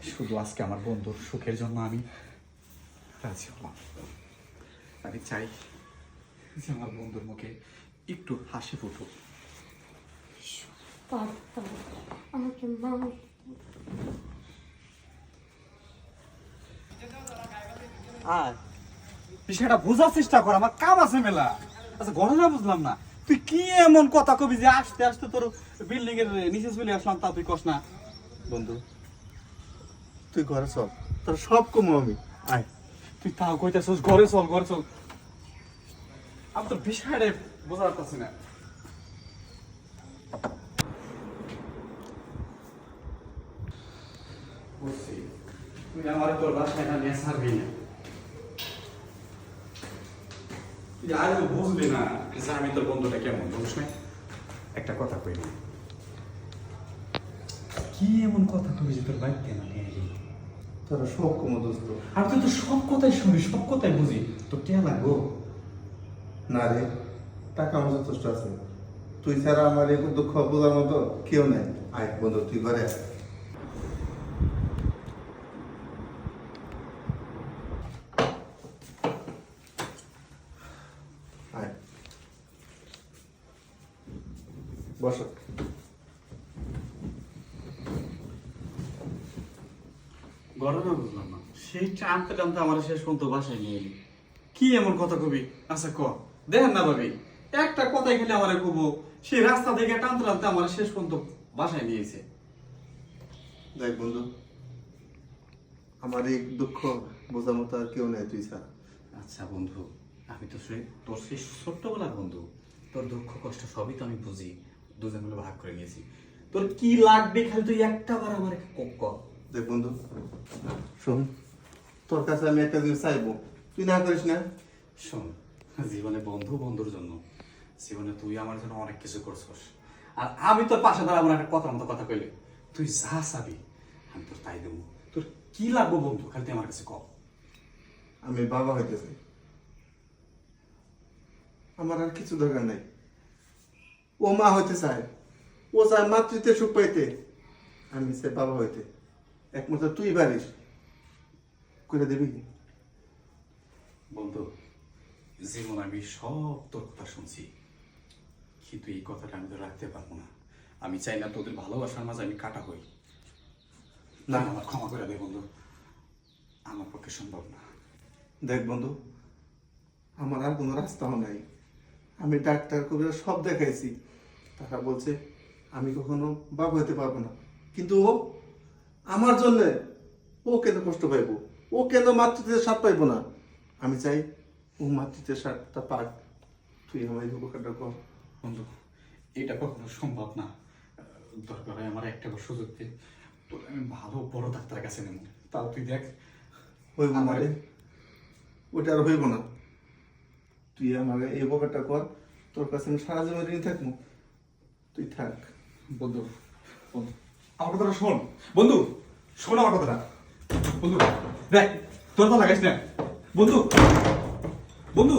শুধু আজকে আমার বন্ধুর সুখের জন্য আমি রাজি হলাম। আমি চাই যে আমার বন্ধুর মুখে একটু হাসি ফুটুক। পারতাম আমাকে মা আর বিষয়টা বোঝার চেষ্টা কর, আমার কাম আছে মেলা। আচ্ছা ঘটনা বুঝলাম না, তুই কি এমন কথা কবি যে আসতে আসতে তোর বিল্ডিং এর নিচে চলে আসলাম, তা তুই কস না? বন্ধু তুই ঘরে চল, তোর সব কমো আমি। আয়। তুই তাও কইতেছিস ঘরে চল ঘরে চল, আমি তোর বিষয়টা বোঝা পারতাছি না। বুঝছি, তুই আমার তোর বাসায় না নিয়ে ছাড়বি না। তুই আজ বুঝলি না যে আমি তোর বন্ধুটা কেমন, বুঝছ না? একটা কথা কই, কি এমন কথা কবি যে তোর বাইকতে না নিয়ে এলি? তোরা সব কমো দোস্ত। আর তুই তো সব কথাই শুনি, সব কথাই বুঝি, তোর কে লাগবো? না রে, টাকা আমার যথেষ্ট আছে। তুই ছাড়া আমার এই দুঃখ বোঝার মতো কেউ নাই। আয় বন্ধু তুই ঘরে আয়। আয় বসো। ঘটনা বুঝলাম না, সেই টানতে টানতে আমার শেষ পর্যন্ত বাসায় নিয়ে এলি। কি এমন কথা কবি? আচ্ছা ক, দেখেন না ভাবি, একটা কথাই খেলে আমার কবো, সেই রাস্তা থেকে টানতে টানতে আমার শেষ পর্যন্ত বাসায় নিয়েছে। দেখ বন্ধু, আমার এই দুঃখ বোঝার মতো আর কেউ নাই তুই ছাড়া। আচ্ছা বন্ধু, আমি তো তোর সেই ছোট্টবেলার বন্ধু, তোর দুঃখ কষ্ট সবই তো আমি বুঝি, দুজন মিলে ভাগ করে নিয়েছি। তোর কি লাগবে খালি তুই একটা বার আমার ক। দেখ বন্ধু শোন, তোর কাছে আমি একটা জিনিস চাইবো, তুই না করিস না। শোন, জীবনে বন্ধু বন্ধুর জন্য, জীবনে তুই আমার জন্য অনেক কিছু করছস, আর আমি তোর পাশে দাঁড়া আমার একটা কথার মতো কথা কইলে তুই যা চাবি আমি তোর তাই দেবো। তোর কি লাগবো বন্ধু খালি তুই আমার কাছে ক। আমি বাবা হইতে চাই, আমার আর কিছু দরকার নাই। ও মা হইতে চায়, ও চায় মাতৃত্বে সুখ পাইতে, আমি চাই বাবা হইতে। একমাত্র তুই পারিস, করে দিবি। বন্ধু, জীবন আমি সব তোর কথা শুনছি, কিন্তু এই কথাটা আমি তো রাখতে পারবো না। আমি চাই না তোদের ভালোবাসার মাঝে আমি কাটা হই। না, আমার ক্ষমা করে দে বন্ধু, আমার পক্ষে সম্ভব না। দেখ বন্ধু, আমার আর কোনো রাস্তাও নাই। আমি ডাক্তার কবিরা সব দেখাইছি, তারা বলছে আমি কখনো বাবা হইতে পারবো না। কিন্তু ও আমার জন্যে, ও কেন কষ্ট পাইব, ও কেন মাতৃত্বের স্বাদ পাইব না? আমি চাই ও মাতৃত্বের স্বাদটা পাক। তুই আমার এই উপকারটা কর। বন্ধু, এটা কখনো সম্ভব না। দরকার হয় আমার একটা সুযোগ দে, তোর আমি ভালো বড় ডাক্তারের কাছে নেব, তাও তুই দেখ। হইব না আমার রে, ওটা আর হইব না। তুই আমাকে এই উপকারটা কর, তোর কাছে আমি সারা জীবন ঋণী থাকবো। তুই থাক বন্ধু, বন্ধু আমার কথাটা শোন, বন্ধু শোন আমার কথাটা। বন্ধু দেখ, তোর তো লাগাইস না বন্ধু, বন্ধু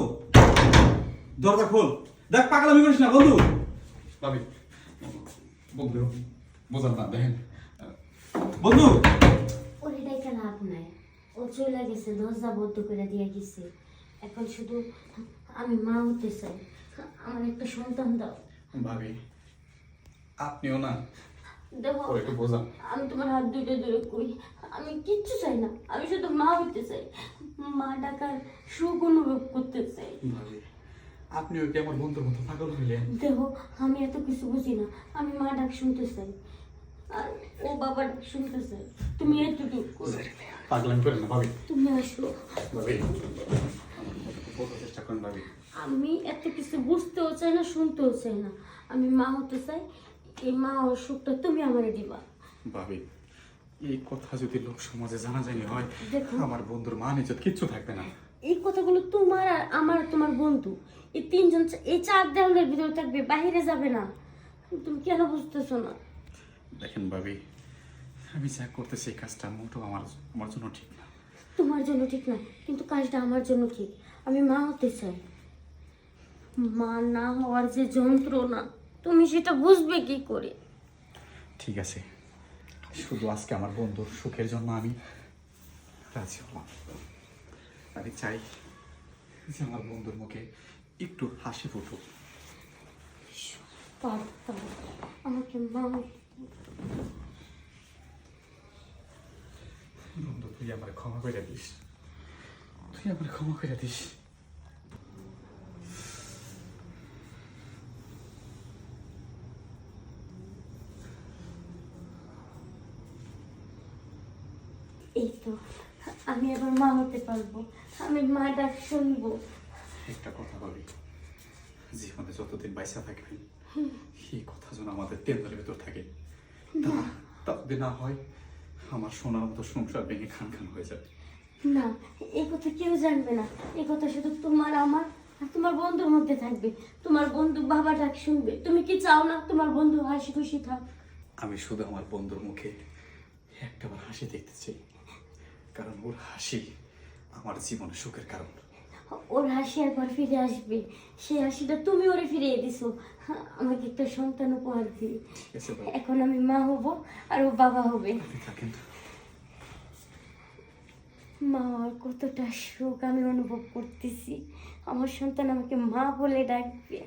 দরজা খোল, দেখ পাগলামি করিস না বন্ধু। ভাবি, বন্ধু বোঝার না, দেখেন বন্ধু। ওর এটাই লাভ নাই, ও চলে গেছে, দরজা বন্ধ করে দিয়ে গেছে। এখন শুধু আমি মা হতে চাই, আমার একটা সন্তান দাও। ভাবি আপনিও না, দেখো ওর একটু বোঝান। আমি তোমার হাত দুটো ধরে কই, আমি কিচ্ছু চাই না, আমি শুধু মা হতে চাই, মা ডাকার সুখ অনুভব করতে চাই। ভাবি আপনিও কি আমার বন্ধুর মতো পাগল হইলেন? দেখো আমি এত কিছু বুঝি না, আমি মা ডাক শুনতে চাই আর ও বাবা ডাক শুনতে চাই। তুমি এতটুকু করো, পাগলামি করেন না ভাবি। তুমি আসো। ভাবি বোঝার চেষ্টা করেন ভাবি। আমি এত কিছু বুঝতেও চাই না, শুনতেও চাই না, আমি মা হতে চাই। এই মা ওর সুখটা তুমি আমারে দিবা। ভাবি এই কথা যদি লোক সমাজে জানাজানি হয়, দেখো। আমার বন্ধুর মান ইজ্জত কিচ্ছু থাকবে না। এই কথাগুলো তোমার আর আমার, তোমার বন্ধু, এই তিনজন এই চার দেওয়ালের ভিতরে থাকবে, বাইরে যাবে না। তুমি কেন বুঝতেছো না? দেখেন ভাবি, আমি যা করতেছি এই কাজটা মোটেও আমার আমার জন্য ঠিক না। তোমার জন্য ঠিক না, কিন্তু কাজটা আমার জন্য ঠিক। আমি মা হতে চাই। মা না হওয়ার যে যন্ত্রণা, তুমি সেটা বুঝবে কি করে? ঠিক আছে, শুধু আজকে আমার বন্ধুর সুখের জন্য আমি রাজি হলাম। আমি চাই যে আমার বন্ধুর মুখে একটু হাসি ফুটুক। পারতাম আমাকে মা বন্ধু, তুই আমার ক্ষমা করে দিস, তুই আমার ক্ষমা করে দিস। এই তো আমি আবার মা হতে পারবো, আমি মা ডাক শুনবো। একটা কথা বলি, জীবনে যতদিন বাইসা থাকবেন এই কথা যেন আমাদের তেন্দ্রের ভেতর থাকে, ততদিন না হয় আমার সোনার মতো সংসার ভেঙে খান খান হয়ে যাবে। না, এই কথা কেউ জানবে না, এই কথা শুধু তোমার আমার আর তোমার বন্ধুর মধ্যে থাকবে। তোমার বন্ধু বাবা ডাক শুনবে। তুমি কি চাও না তোমার বন্ধু হাসি খুশি থাক? আমি শুধু আমার বন্ধুর মুখে একটাবার হাসি দেখতে চাই, কারণ ওর হাসি আমার জীবনে সুখের কারণ। ওর হাসি একবার ফিরে আসবে, সেই হাসিটা তুমি ওরে ফিরিয়ে দিছো। আমাকে একটা সন্তান উপহার দিই। ঠিক আছে বাবা, এখন আমি মা হব আর ও বাবা হবে। আপনি থাকেন। মা আর কতটা সুখ আমি অনুভব করতেছি। আমার সন্তান আমাকে মা বলে ডাকবে।